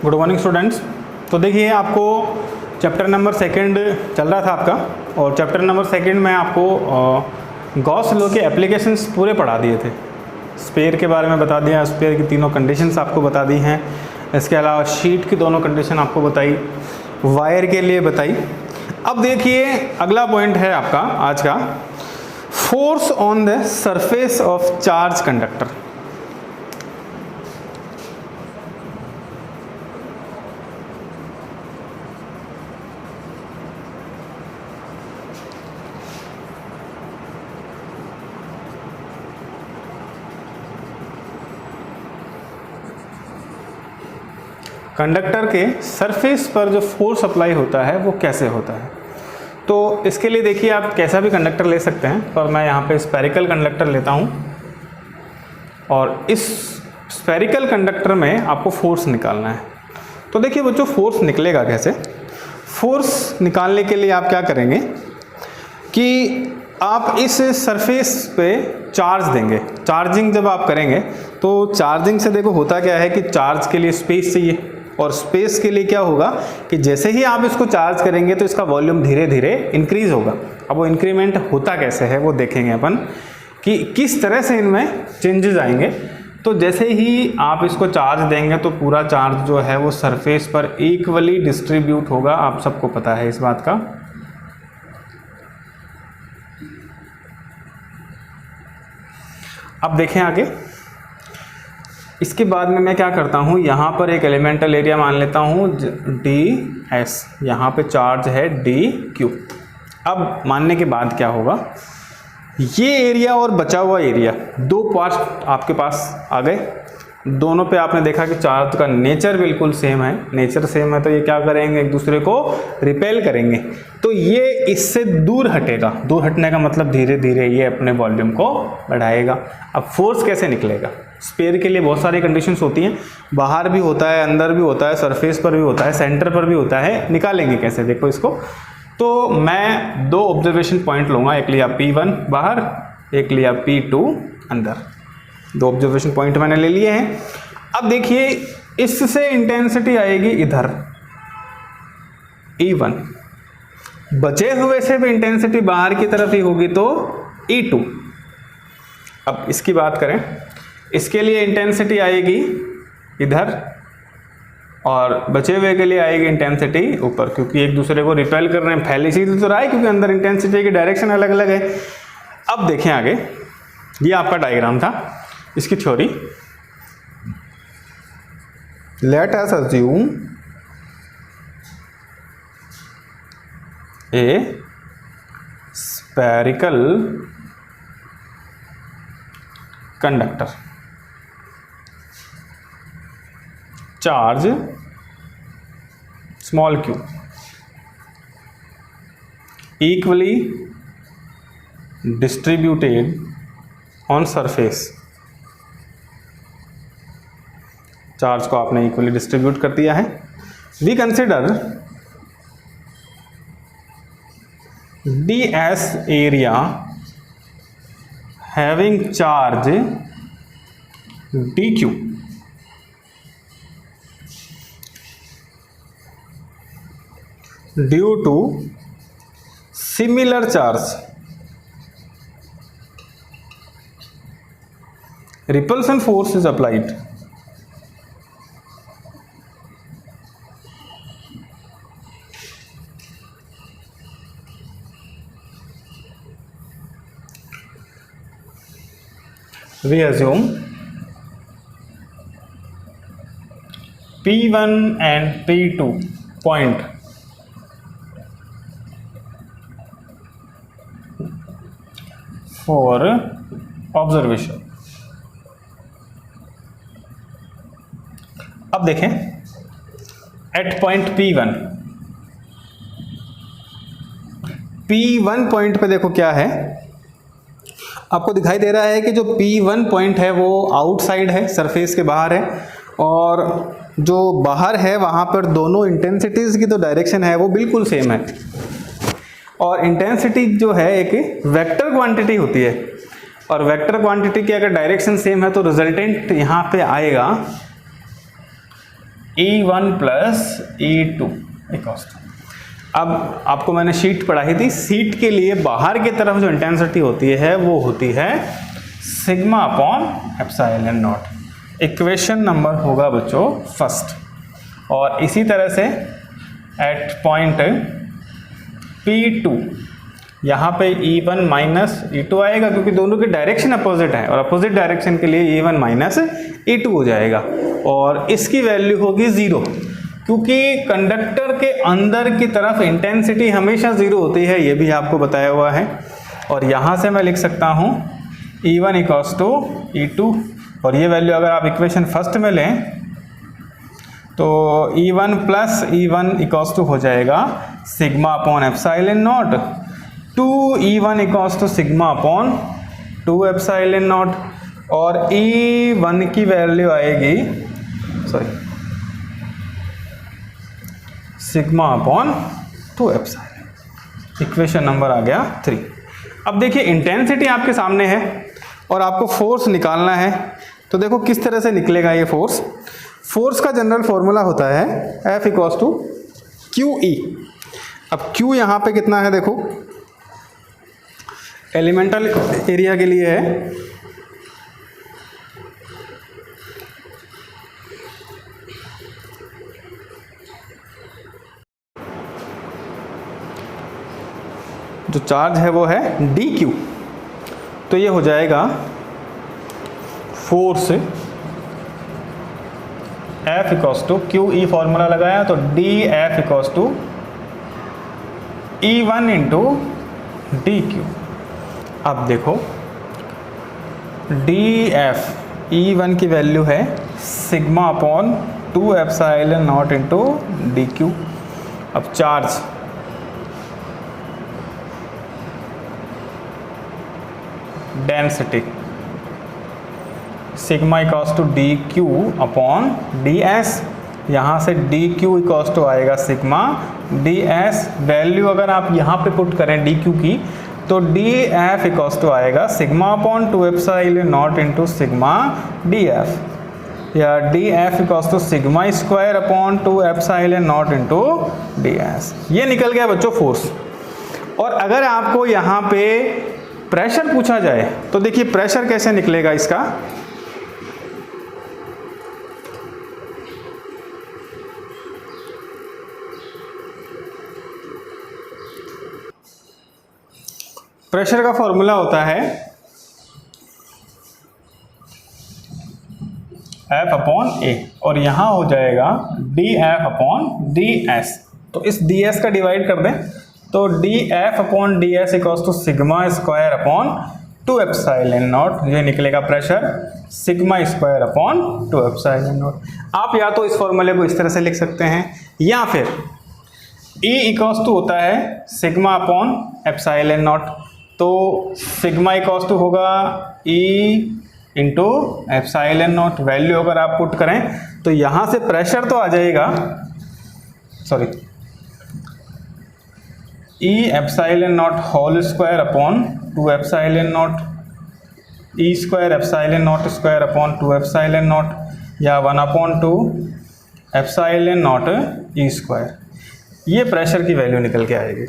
Good morning students. तो देखिए आपको चैप्टर नंबर सेकंड चल रहा था आपका, और चैप्टर नंबर सेकंड में आपको गॉस लॉ के एप्लीकेशंस पूरे पढ़ा दिए थे। स्पेयर के बारे में बता दिया, स्पेयर की तीनों कंडीशंस आपको बता दी हैं। इसके अलावा शीट की दोनों कंडीशन आपको बताई, वायर के लिए बताई। अब देखिए अगला पॉइंट है आपका आज का, force on the surface of charge conductor. Conductor के सरफेस पर जो फोर्स अप्लाई होता है वो कैसे होता है। तो इसके लिए देखिए आप कैसा भी कंडक्टर ले सकते हैं, पर मैं यहाँ पे स्फेरिकल कंडक्टर लेता हूँ और इस स्फेरिकल कंडक्टर में आपको फोर्स निकालना है। तो देखिए बच्चों फोर्स निकलेगा कैसे। फोर्स निकालने के लिए आप क्या करेंगे कि आप इस सरफेस पे चार्ज देंगे। चार्जिंग जब आप करेंगे तो चार्जिंग से देखो होता क्या है कि चार्ज के लिए स्पेस चाहिए, और स्पेस के लिए क्या होगा कि जैसे ही आप इसको चार्ज करेंगे तो इसका वॉल्यूम धीरे धीरे इंक्रीज होगा। अब वो इंक्रीमेंट होता कैसे है वो देखेंगे अपन कि किस तरह से इनमें चेंजेस आएंगे। तो जैसे ही आप इसको चार्ज देंगे तो पूरा चार्ज जो है वो सरफेस पर इक्वली डिस्ट्रीब्यूट होगा। आप सबको पता है इस बात का। अब देखें आगे, इसके बाद में मैं क्या करता हूँ, यहाँ पर एक एलिमेंटल एरिया मान लेता हूँ ds, यहाँ पे चार्ज है dq। अब मानने के बाद क्या होगा, ये एरिया और बचा हुआ एरिया, दो पार्ट आपके पास आ गए। दोनों पे आपने देखा कि चार्ज का नेचर बिल्कुल सेम है। नेचर सेम है तो ये क्या करेंगे, एक दूसरे को रिपेल करेंगे। तो ये इससे दूर हटेगा। दूर हटने का मतलब धीरे धीरे ये अपने वॉल्यूम को बढ़ाएगा। अब फोर्स कैसे निकलेगा। स्पेयर के लिए बहुत सारी कंडीशंस होती हैं, बाहर भी होता है, अंदर भी होता है, सरफेस पर भी होता है, सेंटर पर भी होता है। निकालेंगे कैसे देखो इसको। तो मैं दो ऑब्जर्वेशन पॉइंट लूँगा, एक लिया P1 बाहर, एक लिया P2 अंदर। दो ऑब्जर्वेशन पॉइंट मैंने ले लिए हैं। अब देखिए इससे इंटेंसिटी आएगी इधर E1, बचे हुए से भी इंटेंसिटी बाहर की तरफ ही होगी तो E2। अब इसकी बात करें, इसके लिए इंटेंसिटी आएगी इधर और बचे हुए के लिए आएगी इंटेंसिटी ऊपर, क्योंकि एक दूसरे को रिपेल कर रहे हैं। पहले सीधे तो रहा है क्योंकि अंदर इंटेंसिटी की डायरेक्शन अलग अलग है। अब देखें आगे, ये आपका डायग्राम था, इसकी theory. Let us assume a spherical conductor, charge small q, equally distributed on surface। Charge को आपने इक्वली डिस्ट्रीब्यूट कर दिया है। We consider ds area having charge dq due to similar charge. Repulsion force is applied. We assume P1 and P2 point for observation। अब देखें eight point P1 point पे देखो क्या है, आपको दिखाई दे रहा है कि जो P1 पॉइंट है वो आउटसाइड है, सरफेस के बाहर है, और जो बाहर है वहाँ पर दोनों इंटेंसिटीज़ की तो डायरेक्शन है वो बिल्कुल सेम है। और इंटेंसिटी जो है एक वेक्टर क्वांटिटी होती है, और वेक्टर क्वांटिटी की अगर डायरेक्शन सेम है तो रिजल्टेंट यहाँ पे आएगा E1 plus E2 equals to, अब आपको मैंने शीट पढ़ाई थी, शीट के लिए बाहर की तरफ जो इंटेंसिटी होती है वो होती है sigma upon epsilon not. Equation number होगा बच्चों फर्स्ट। और इसी तरह से एट पॉइंट P2 यहाँ पे E1 माइनस E2 आएगा, क्योंकि दोनों की डायरेक्शन अपोजिट है और अपोजिट डायरेक्शन के लिए E1 माइनस E2 हो जाएगा और इसकी वैल्यू होगी 0, क्योंकि कंडक्टर के अंदर की तरफ इंटेंसिटी हमेशा 0 होती है, ये भी आपको बताया हुआ है। और यहाँ से मैं लिख सकता हूँ E1 इक्वल्स टू E2, और ये वैल्यू अगर आप इक्वेशन फर्स्ट में लें तो E1 plus E1 equals to हो जाएगा sigma upon epsilon not, 2E1 equals to sigma upon 2 epsilon not, और E1 की वैल्यू आएगी sigma upon 2 epsilon. Equation number आ गया 3। अब देखिए इंटेंसिटी आपके सामने है और आपको फोर्स निकालना है, तो देखो किस तरह से निकलेगा ये फोर्स। फोर्स का जनरल फॉर्मूला होता है F इक्वल्स टू QE। अब Q यहाँ पे कितना है, देखो एलिमेंटल एरिया के लिए है जो चार्ज है वो है dq, तो ये हो जाएगा force F equals to QE formula लगाया तो dF equals to E1 into dq। अब देखो dF E1 की वैल्यू है sigma upon 2 epsilon not into dq। अब charge density sigma equals to D Q upon D S, यहाँ से D Q equals to आएगा सिग्मा डी एस। वैल्यू अगर आप यहाँ पे पुट करें डी क्यू की तो डी एफ इक्वल्स टू आएगा sigma upon 2 epsilon not into sigma D F, या D F equals to sigma square upon 2 epsilon not into D S. ये निकल गया बच्चों फोर्स। और अगर आपको यहाँ पे प्रेशर पूछा जाए तो देखिए प्रेशर कैसे निकलेगा इसका। प्रेशर का फॉर्मूला होता है F अपॉन A, और यहाँ हो जाएगा dF अपॉन ds। तो इस ds का डिवाइड कर दें तो dF upon ds equals to sigma square upon 2 epsilon naught, ये निकलेगा pressure sigma square upon 2 epsilon naught. आप या तो इस फॉर्मूले को इस तरह से लिख सकते हैं, या फिर E इक्वल्स टू होता है सिग्मा अपॉन एप्सिलॉन नॉट, तो सिग्मा इक्वल्स टू होगा E into epsilon not. Value अगर आप पुट करें तो यहाँ से प्रेशर तो आ जाएगा, sorry E epsilon naught whole square upon 2 epsilon naught, E square epsilon naught square upon 2 epsilon naught, या 1 upon 2 epsilon naught E square. ये प्रेशर की वैल्यू निकल के आएगी।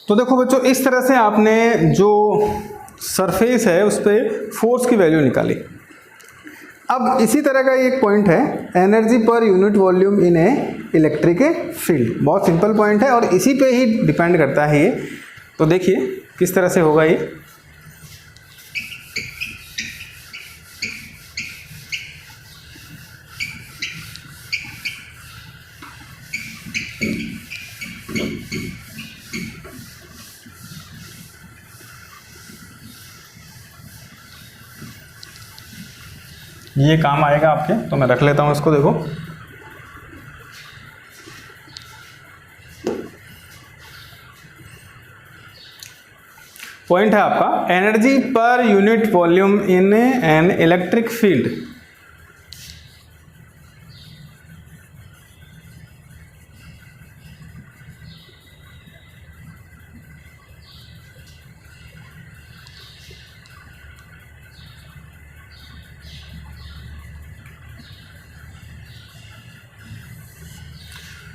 तो देखो बच्चों इस तरह से आपने जो सरफेस है उस पर फोर्स की वैल्यू निकाली। अब इसी तरह का एक पॉइंट है एनर्जी पर यूनिट वॉल्यूम इन ए इलेक्ट्रिक फील्ड। बहुत सिंपल पॉइंट है और इसी पे ही डिपेंड करता है ये। तो देखिए किस तरह से होगा ये। ये काम आएगा आपके, तो मैं रख लेता हूँ इसको। देखो पॉइंट है आपका एनर्जी पर unit volume in an electric field.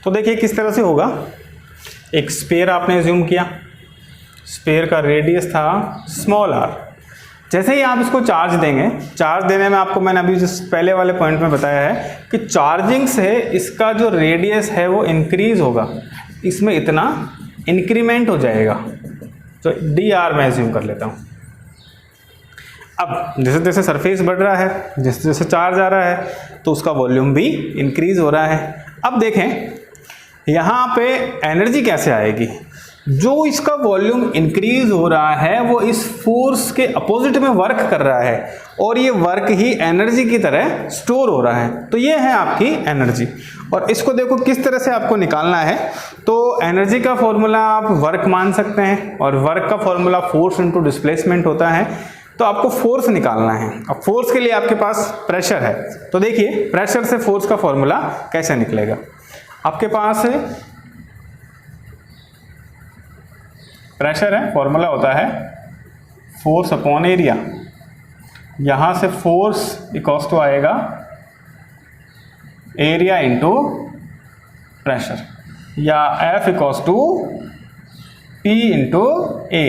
तो देखिए किस तरह से होगा। एक स्फीयर आपने एज्यूम किया, स्फीयर का रेडियस था स्मॉल r। जैसे ही आप इसको चार्ज देंगे, चार्ज देने में आपको मैंने अभी जिस पहले वाले पॉइंट में बताया है कि चार्जिंग से इसका जो रेडियस है वो इंक्रीज होगा, इसमें इतना इंक्रीमेंट हो जाएगा। तो dr मैं एज्यूम कर लेता हूँ। अब जैसे जैसे सरफेस बढ़ रहा है, जैसे जैसे चार्ज आ रहा है, तो उसका वॉल्यूम भी इंक्रीज हो रहा है। अब देखें यहाँ पे एनर्जी कैसे आएगी। जो इसका वॉल्यूम इंक्रीज हो रहा है वो इस फोर्स के अपोजिट में वर्क कर रहा है और ये वर्क ही एनर्जी की तरह स्टोर हो रहा है। तो ये है आपकी एनर्जी। और इसको देखो किस तरह से आपको निकालना है। तो एनर्जी का फॉर्मूला आप वर्क मान सकते हैं और वर्क का फॉर्मूला फोर्स इनटू डिस्प्लेसमेंट होता है। तो आपको फोर्स निकालना है। अब फोर्स के लिए आपके पास प्रेशर है, तो देखिए प्रेशर से फोर्स का फॉर्मूला कैसे निकलेगा। आपके पास प्रेशर है, फॉर्मूला होता है फोर्स अपॉन एरिया। यहां से फोर्स इक्वल्स टू आएगा एरिया इंटू प्रेशर, या F equals to P into A,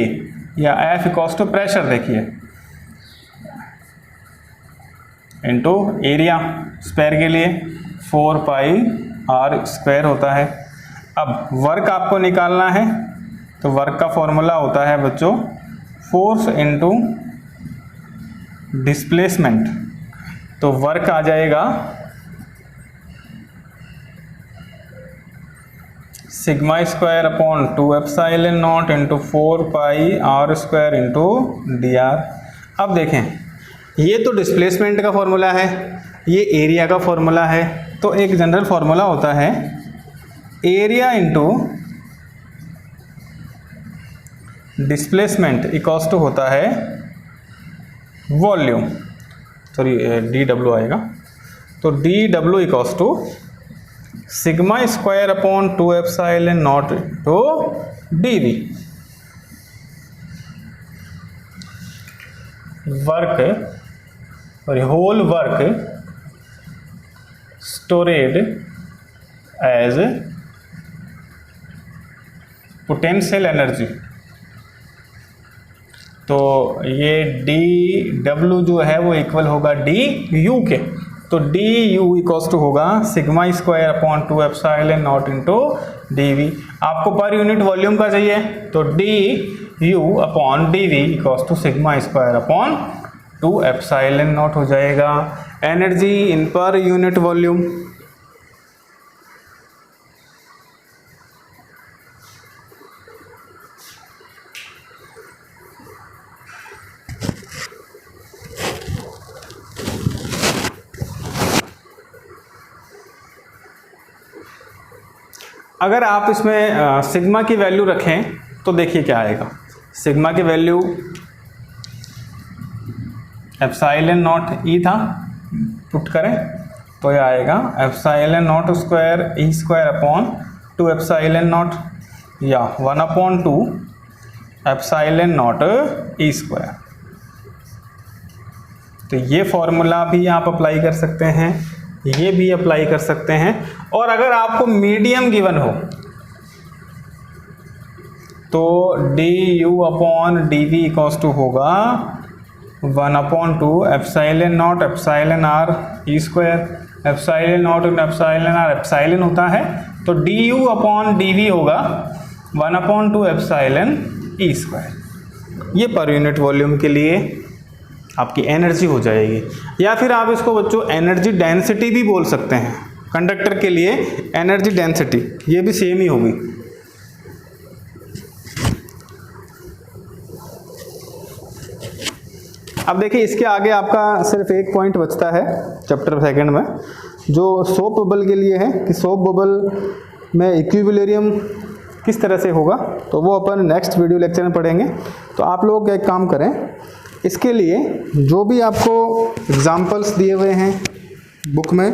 या F इक्वल्स टू प्रेशर देखिए इंटू एरिया। स्क्वायर के लिए 4 पाई r स्क्वायर होता है। अब वर्क आपको निकालना है, तो वर्क का फॉर्मूला होता है बच्चों फोर्स इनटू डिस्प्लेसमेंट। तो वर्क आ जाएगा sigma square upon 2 epsilon not into 4 pi r square into dr। अब देखें ये तो डिस्प्लेसमेंट का फॉर्मूला है, ये एरिया का फॉर्मूला है। तो एक जनरल फॉर्मूला होता है area into displacement equals to होता है वॉल्यूम, सॉरी dw आएगा। तो dw equals to sigma square upon 2 epsilon not to dv। Work और whole work stored as potential energy. तो ये dw जो है वो इक्वल होगा du के। तो du इक्वल्स टू होगा sigma square upon 2 epsilon not into dv। आपको पर यूनिट वॉल्यूम का चाहिए, तो du upon dv equals to sigma square upon 2 epsilon naught हो जाएगा। एनर्जी इन पर यूनिट वॉल्यूम। अगर आप इसमें सिग्मा की वैल्यू रखें तो देखिए क्या आएगा। सिग्मा की वैल्यू एप्सिलॉन नॉट ई था, पुट करें तो ये आएगा epsilon naught square E square upon 2 epsilon naught, या 1/2 एप्सिलॉन नॉट ई स्क्वायर। तो ये फॉर्मूला भी आप अप्लाई कर सकते हैं, ये भी अप्लाई कर सकते हैं। और अगर आपको मीडियम गिवन हो तो du upon dv equals to होगा 1/2 epsilon naught epsilon r E square. Epsilon not और एप्सिलॉन r एप्सिलॉन होता है, तो du अपॉन dv होगा 1/2 एप्सिलॉन ई स्क्वायर। ये पर यूनिट वॉल्यूम के लिए आपकी एनर्जी हो जाएगी। या फिर आप इसको बच्चों एनर्जी डेंसिटी भी बोल सकते हैं। कंडक्टर के लिए एनर्जी डेंसिटी ये भी सेम ही होगी। अब देखिए इसके आगे आपका सिर्फ एक पॉइंट बचता है चैप्टर सेकंड में, जो सोप बबल के लिए है कि सोप बबल में इक्विलिब्रियम किस तरह से होगा, तो वो अपन नेक्स्ट वीडियो लेक्चर में पढ़ेंगे। तो आप लोग एक काम करें, इसके लिए जो भी आपको एग्जाम्पल्स दिए हुए हैं बुक में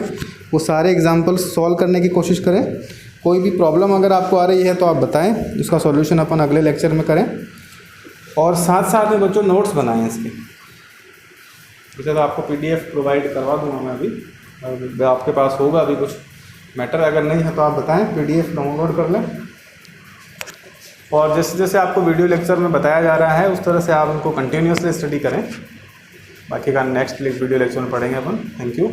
वो सारे एग्जाम्पल्स सॉल्व करने की कोशिश करें। कोई भी प्रॉब्लम अगर आपको आ रही है तो आप बताएं, उसका सॉल्यूशन अपन अगले लेक्चर में करें। और साथ साथ में बच्चों नोट्स बनाएं इसके। इसे तो आपको PDF प्रोवाइड करवा दूंगा मैं अभी, आपके पास होगा अभी कुछ मैटर अगर नहीं है तो आप बताएं, PDF डाउनलोड कर लें। और जैसे जैसे आपको वीडियो लेक्चर में बताया जा रहा है उस तरह से आप उनको कंटिन्यूसली स्टडी करें। बाकी का नेक्स्ट वीडियो लेक्चर में पढ़ेंगे अपन। Thank you.